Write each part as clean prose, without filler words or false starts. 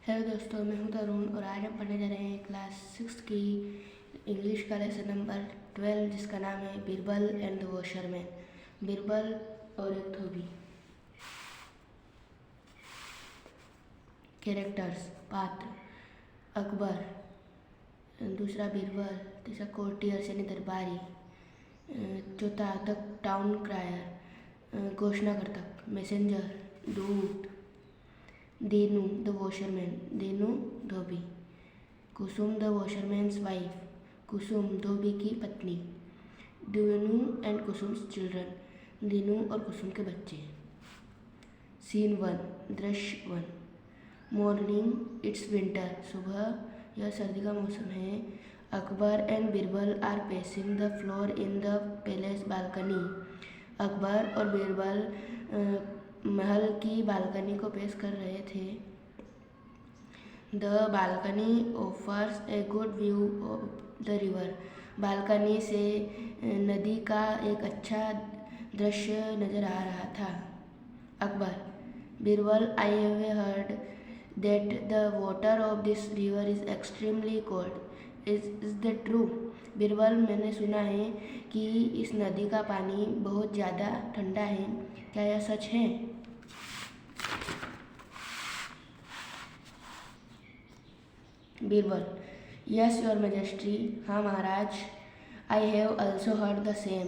Hello दोस्तों, मैं हूं तरुण और आज हम पढ़ने जा रहे हैं क्लास 6 की इंग्लिश का लेसन नंबर 12 जिसका नाम है Birbal and the washerman. Birbal और एक धोबी। कैरेक्टर्स, पात्र, अकबर, दूसरा बीरबल, तीसरा कोर्टियर्स यानी दरबारी, चौथा द टाउन क्रायर घोषणाकर्ता, मैसेंजर, दूत, देनू द वॉशरमैन, देनू धोबी, Kusum the washerman's wife, Kusum धोबी की पत्नी, देनू एंड कुसुम्स चिल्ड्रन, देनू और कुसुम के बच्चे। सीन 1, दृश्य 1। मॉर्निंग, इट्स विंटर, सुबह, यह सर्दी का मौसम है। Akbar and Birbal are pacing the floor in the palace balcony. Akbar और बीरबल महल की बालकनी को पेश कर रहे थे। The balcony offers a good view of the river. Balcony से नदी का एक अच्छा दृश्य नजर आ रहा था। Akbar, Birbal, I have heard that the water of this river is extremely cold. Is that true? Birbal, मैंने सुना है कि इस नदी का पानी बहुत ज़्यादा ठंडा है, क्या यह सच है? बीरबल, यस योर मैजेस्टी, हाँ महाराज। I have also heard the same,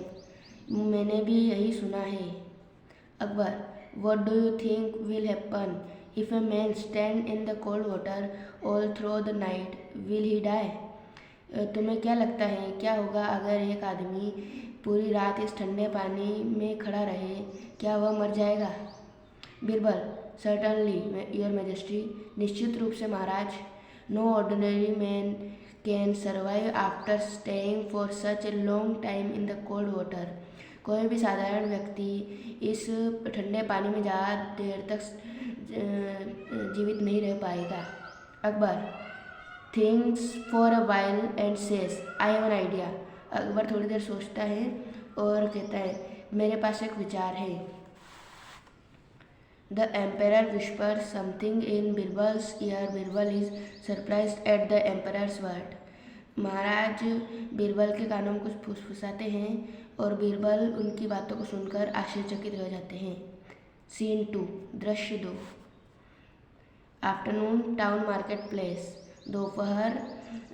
मैंने भी यही सुना है। Akbar, what do you think will happen if a man stand in the cold water all through the night, will he die? तुम्हें क्या लगता है, क्या होगा अगर एक आदमी पूरी रात इस ठंडे पानी में खड़ा रहे, क्या वह मर जाएगा? बीरबल, सर्टनली योर मैजेस्टी, निश्चित रूप से महाराज। No ordinary man can survive after staying for such a long time in the cold water. कोई भी साधारण व्यक्ति इस ठंडे पानी में ज़्यादा देर तक जीवित नहीं रह पाएगा। Akbar, thinks for a while and says, I have an idea. Akbar थोड़ी देर सोचता है और कहता है, मेरे पास एक विचार है। The emperor whispers something in Birbal's ear. Birbal is surprised at the emperor's word. महाराज बीरबल के कानों में कुछ फुसफुसाते हैं और बीरबल उनकी बातों को सुनकर आश्चर्यचकित हो जाते हैं। सीन 2, दृश्य 2। आफ्टरनून, टाउन मार्केट प्लेस, दोपहर,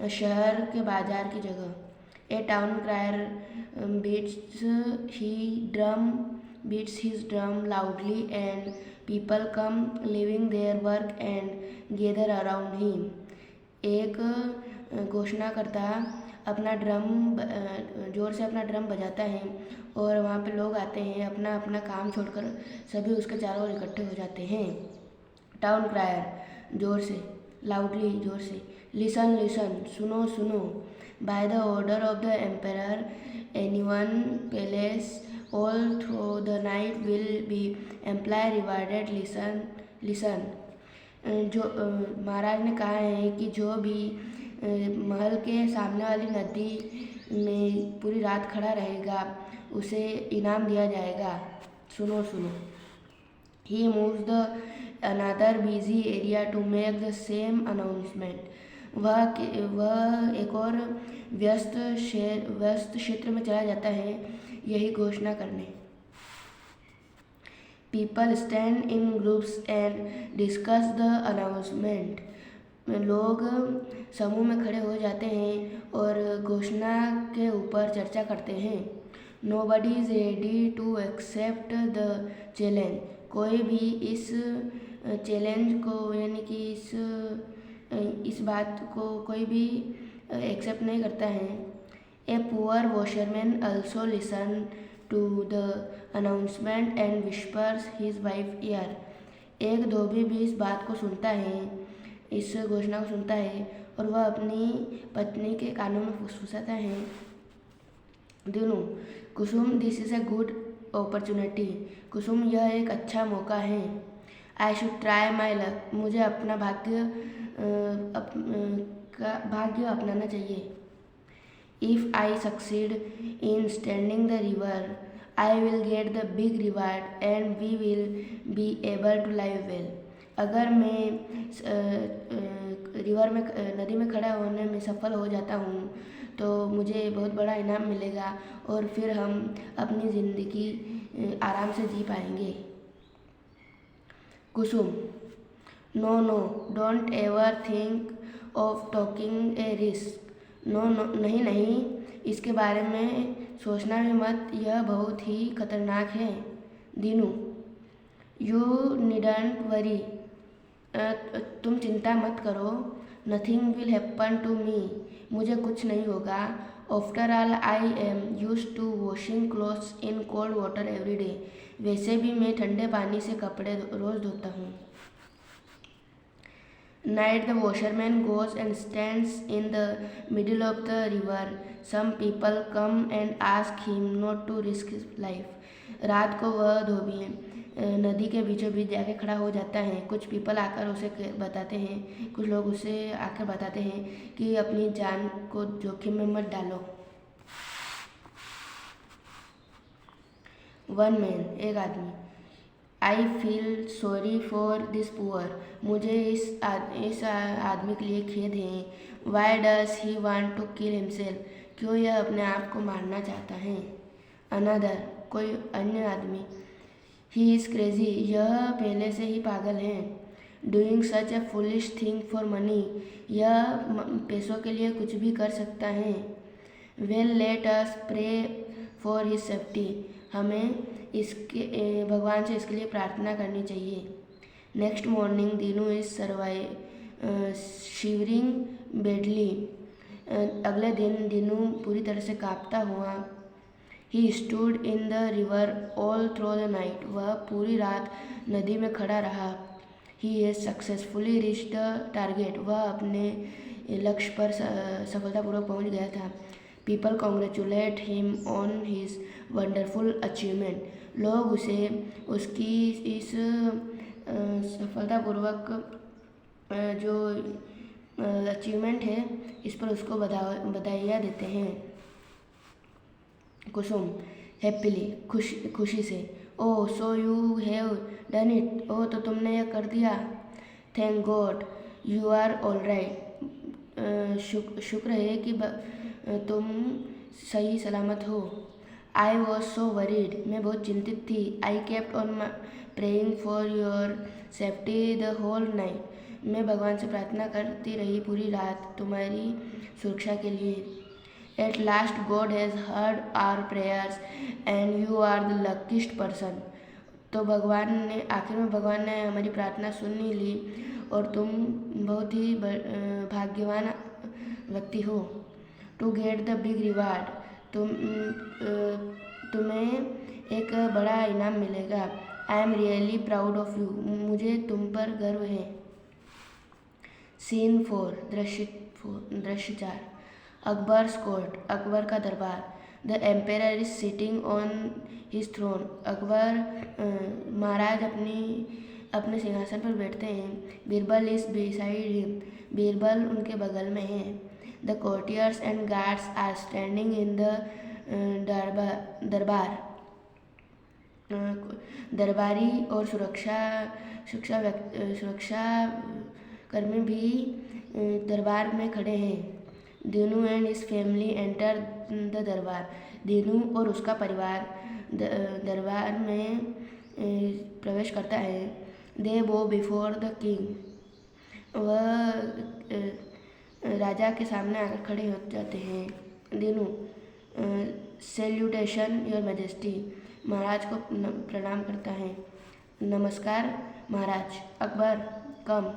शहर के बाजार की जगह। ए town क्रायर beats his drum loudly and people come leaving their work and gather around him. एक घोषणाकर्ता अपना ड्रम जोर से अपना ड्रम बजाता है और वहाँ पे लोग आते हैं, अपना अपना काम छोड़कर सभी उसके चारों ओर इकट्ठे हो जाते हैं। टाउन क्रायर, जोर से, लाउडली, जोर से, लिसन लिसन, सुनो सुनो, by the order of the emperor anyone palace all through the night will be amply rewarded. listen जो महाराज ने कहा है कि जो भी महल के सामने वाली नदी में पूरी रात खड़ा रहेगा उसे इनाम दिया जाएगा। सुनो सुनो। He moves the another busy area to make the same announcement. वह एक और व्यस्त क्षेत्र में चला जाता है यही घोषणा करने। People stand in groups and discuss the announcement. लोग समूह में खड़े हो जाते हैं और घोषणा के ऊपर चर्चा करते हैं। Nobody is ready to accept the challenge. कोई भी इस चैलेंज को यानी कि इस बात को कोई भी एक्सेप्ट नहीं करता है। A poor washerman also listen to the announcement and whispers his wife ear. एक धोबी भी इस बात को सुनता है, इस घोषणा को सुनता है और वह अपनी पत्नी के कानों में फुसफुसाता है। Dinu, Kusum, this is a good opportunity. Kusum, यह एक अच्छा मौका है। I should try my luck, मुझे अपना भाग्य अपनाना चाहिए। If I succeed in standing the river, I will get the big reward and we will be able to live well. अगर मैं नदी में खड़ा होने में सफल हो जाता हूँ तो मुझे बहुत बड़ा इनाम मिलेगा और फिर हम अपनी ज़िंदगी आराम से जी पाएंगे। Kusum, no no, don't ever think of talking a risk. No no, नहीं नहीं, इसके बारे में सोचना भी मत, यह बहुत ही खतरनाक है। दीनू, यू नीडंट वरी, तुम चिंता मत करो। Nothing will happen to me, मुझे कुछ नहीं होगा। After all I am used to washing clothes in cold water every day, वैसे भी मैं ठंडे पानी से कपड़े रोज़ धोता हूँ। Night the washerman goes and stands in the middle of the river. Some people come and ask him not to risk his life. रात को वह धोबी नदी के बीचों बीच जाके खड़ा हो जाता है। कुछ पीपल आकर उसे बताते हैं, कुछ लोग उसे आकर बताते हैं कि अपनी जान को जोखिम में मत डालो। वन मैन, एक आदमी। I feel sorry for this poor, मुझे इस आदमी के लिए खेद है। Why does he want to kill himself, क्यों यह अपने आप को मारना चाहता है। अनदर, कोई अन्य आदमी। ही इज़ क्रेजी, यह पहले से ही पागल है। Doing such a foolish thing for money, यह पैसों के लिए कुछ भी कर सकता है। Well let us pray for his safety, हमें इसके भगवान से इसके लिए प्रार्थना करनी चाहिए। Next morning Dinu is shivering badly, अगले दिन दीनू पूरी तरह से कांपता हुआ। He stood in the river all through the night, वह पूरी रात नदी में खड़ा रहा। He has successfully reach the target, वह अपने लक्ष्य पर सफलतापूर्वक पहुंच गया था। People congratulate him on his wonderful achievement, लोग उसे उसकी इस सफलतापूर्वक जो अचीवमेंट है इस पर उसको बधाइयाँ देते हैं। कुसुम, हैप्पीली, खुशी से। Oh so you have done it, oh तो तुमने यह कर दिया। Thank god you are all right, शुक्र है कि तुम सही सलामत हो। आई वॉज सो वरीड, मैं बहुत चिंतित थी। I kept on praying for your safety the whole night, मैं भगवान से प्रार्थना करती रही पूरी रात तुम्हारी सुरक्षा के लिए। At last God has heard our prayers and you are the luckiest person, तो आखिर में भगवान ने हमारी प्रार्थना सुन ही ली और तुम बहुत ही भाग्यवान व्यक्ति हो। To get the big reward, तुम्हें एक बड़ा इनाम मिलेगा। I am really proud of you, मुझे तुम पर गर्व है। सीन 4, दृश्य 4। अकबर्स कोर्ट, अकबर का दरबार। The empire is sitting on his throne, Akbar महाराज अपने सिंहासन पर बैठते हैं। Birbal is beside him, Birbal उनके बगल में है। The courtiers and guards are standing in the darbar, दरबारी और सुरक्षा कर्मी भी दरबार में खड़े हैं। Dinu and his family enter the darbar, Dinu और उसका परिवार दरबार में प्रवेश करता है। दे बो बिफोर द किंग, वह राजा के सामने आकर खड़े हो जाते हैं। दीनू, सैल्यूटेशन योर मैजेस्टी, महाराज को प्रणाम करता है। नमस्कार महाराज। Akbar, come,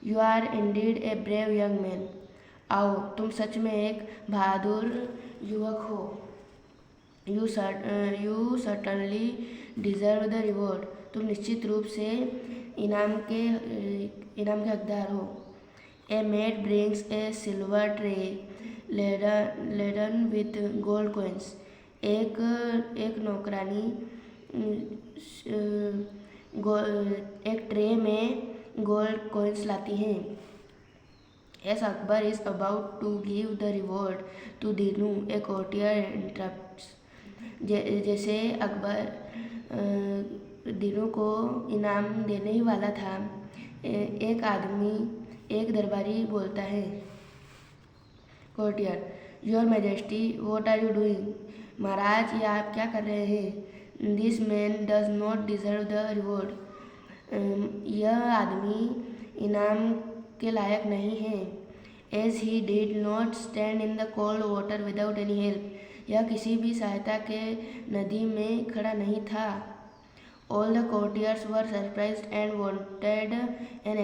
you are indeed a brave young man, आओ तुम सच में एक बहादुर युवक हो। You certainly deserve the reward, तुम निश्चित रूप से इनाम के हकदार हो। A maid brings a silver tray laden with gold coins, एक नौकरानी एक ट्रे में गोल्ड कॉइन्स लाती हैं। As Akbar is about to give the reward to Dinu, a courtier interrupts. जैसे अकबर दीनू को इनाम देने ही वाला था, एक आदमी एक दरबारी बोलता है। Courtier, your majesty what are you doing? महाराज, ये आप क्या कर रहे हैं? This man does not deserve the reward. यह आदमी इनाम के लायक नहीं है। As he did not stand in the cold water without any help, यह किसी भी सहायता के नदी में खड़ा नहीं था। All the courtiers were surprised and wanted an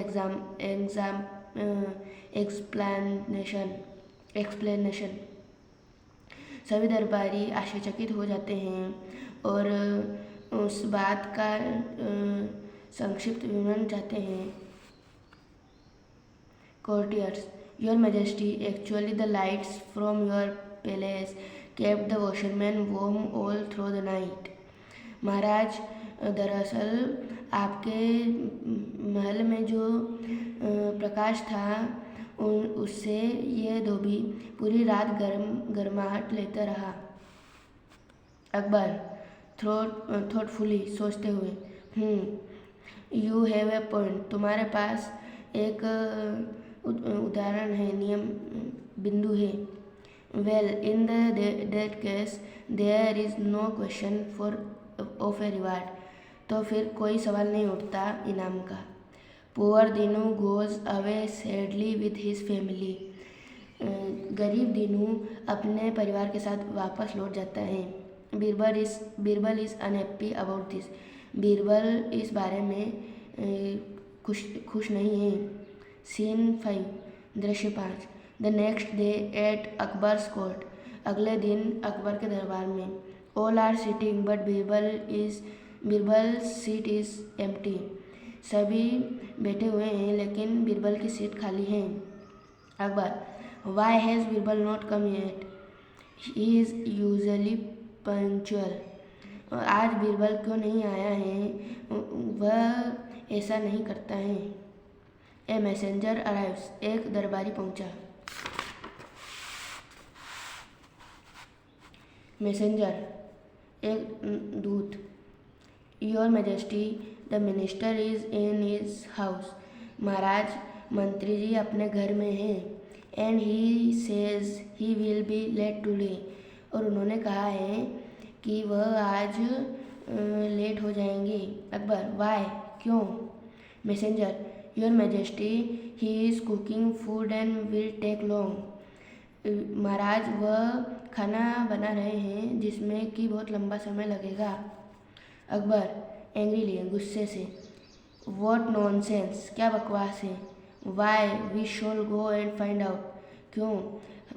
explanation. सभी दरबारी आश्चर्यचकित हो जाते हैं और उस बात का संक्षिप्त विवरण चाहते हैं। Courtiers, Your Majesty, actually the lights from your palace kept the washermen warm all through the night. महाराज, दरअसल आपके महल में जो प्रकाश था उससे यह धोबी पूरी रात गर्माहट लेता रहा। अकबर, थॉटफुली, सोचते हुए, यू हैव ए पॉइंट, तुम्हारे पास एक उदाहरण है, नियम बिंदु है। Well, in that case there is no question of a reward, तो फिर कोई सवाल नहीं उठता इनाम का। Poor Dinu goes away sadly with his family, गरीब दीनू अपने परिवार के साथ वापस लौट जाता है। Birbal is unhappy about this, Birbal इस बारे में खुश नहीं है। सीन 5, दृश्य 5। The next day at Akbar's court, अगले दिन अकबर के दरबार में। All are sitting but Birbal seat is empty, सभी बैठे हुए हैं लेकिन बीरबल की सीट खाली है। Akbar, why has Birbal not come yet? He is usually punctual, आज बीरबल क्यों नहीं आया है? वह ऐसा नहीं करता है। ए मैसेंजर अराइव्स, एक दरबारी पहुंचा। मैसेंजर, एक दूत। Your majesty, the minister is in his house, महाराज, मंत्री जी अपने घर में हैं। And he says he will be late today, और उन्होंने कहा है कि वह आज लेट हो जाएंगे। अकबर, वाई, क्यों? Messenger, your majesty, he is cooking food and will take long, महाराज, वह खाना बना रहे हैं जिसमें कि बहुत लंबा समय लगेगा। अकबर, एंग्रीली, गुस्से से, वॉट नॉनसेंस, क्या बकवास है। Why, we shall go and find out, क्यों?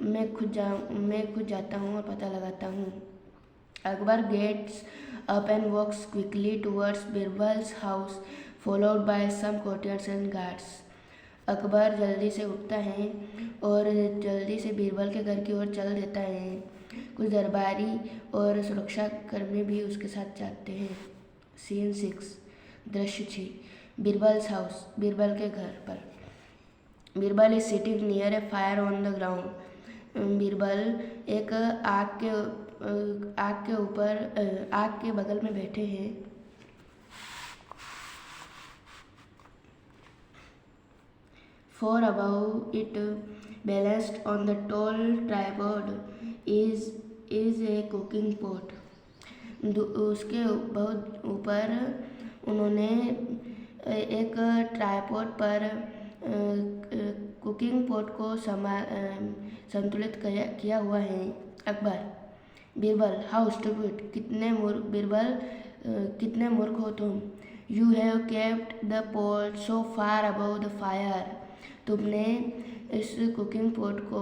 मैं खुद जाता हूँ और पता लगाता हूँ। Akbar gets up and walks quickly towards Birbal's house followed by some courtiers and guards, Akbar जल्दी से उठता है और जल्दी से बीरबल के घर की ओर चल देता है। कुछ दरबारी और सुरक्षा कर्मी भी उसके साथ जाते हैं। सीन 6, दृश्य 6, बीरबल्स हाउस, बीरबल के घर पर। Birbal is sitting near A fire on the ground, Birbal एक आग के बगल में बैठे हैं। For above it, balanced on the tall tripod, is a cooking pot. उसके बहुत ऊपर उन्होंने एक ट्राइपॉड पर कुकिंग पॉट को संतुलित किया हुआ है। अकबर, बीरबल, हाउ स्टूपिड, बीरबल, कितने मूर्ख हो तुम। You have kept the pot so far above the fire, तुमने इस कुकिंग पॉट को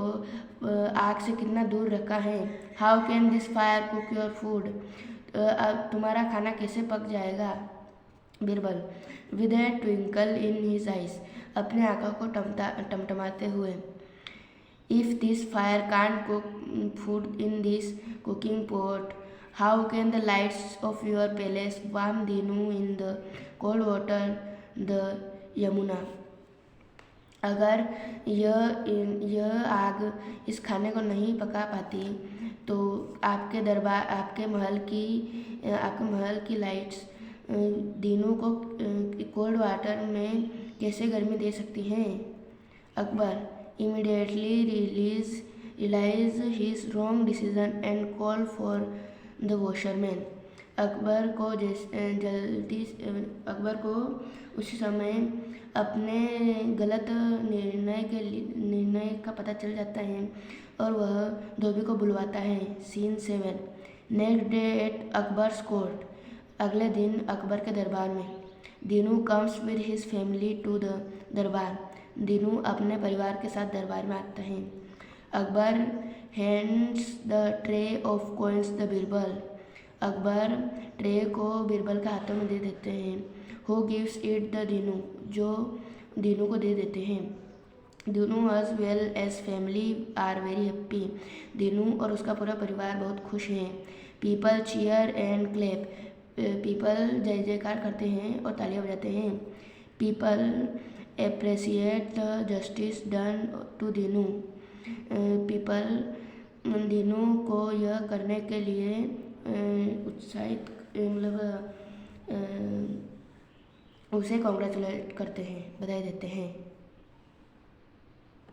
आग से कितना दूर रखा है। How can this fire cook your food, अब तुम्हारा खाना कैसे पक जाएगा। Birbal, with A twinkle in his eyes, अपने आंखों को टमटमाते हुए। If this fire can't cook food in this cooking pot, how can the lights off your palace warm Dinu in the cold water the Yamuna, अगर यह आग इस खाने को नहीं पका पाती तो आपके महल की लाइट्स दीनू को कोल्ड वाटर में कैसे गर्मी दे सकती हैं। Akbar immediately realized his wrong decision and called for the washerman. Akbar को उसी समय अपने गलत निर्णय का पता चल जाता है और वह धोबी को बुलवाता है। Scene 7। Next day at Akbar's court. अगले दिन अकबर के दरबार में। Dinu comes with his family to the darbar. Dinu अपने परिवार के साथ दरबार में आता है। Akbar hands the tray of coins the Birbal. Akbar tray को बीरबल के हाथों में दे देते हैं। Who gives it the Dinu. जो दीनू को दे देते हैं। Dinu as well as family are very happy। Dinu और उसका पूरा परिवार बहुत खुश हैं। People cheer and clap. People जय जयकार करते हैं और तालियां बजाते हैं। People appreciate the justice done to Dinu. People Dinu को यह करने के लिए उत्साहित मतलब उसे कॉन्ग्रेचुलेट करते हैं, बधाई देते हैं।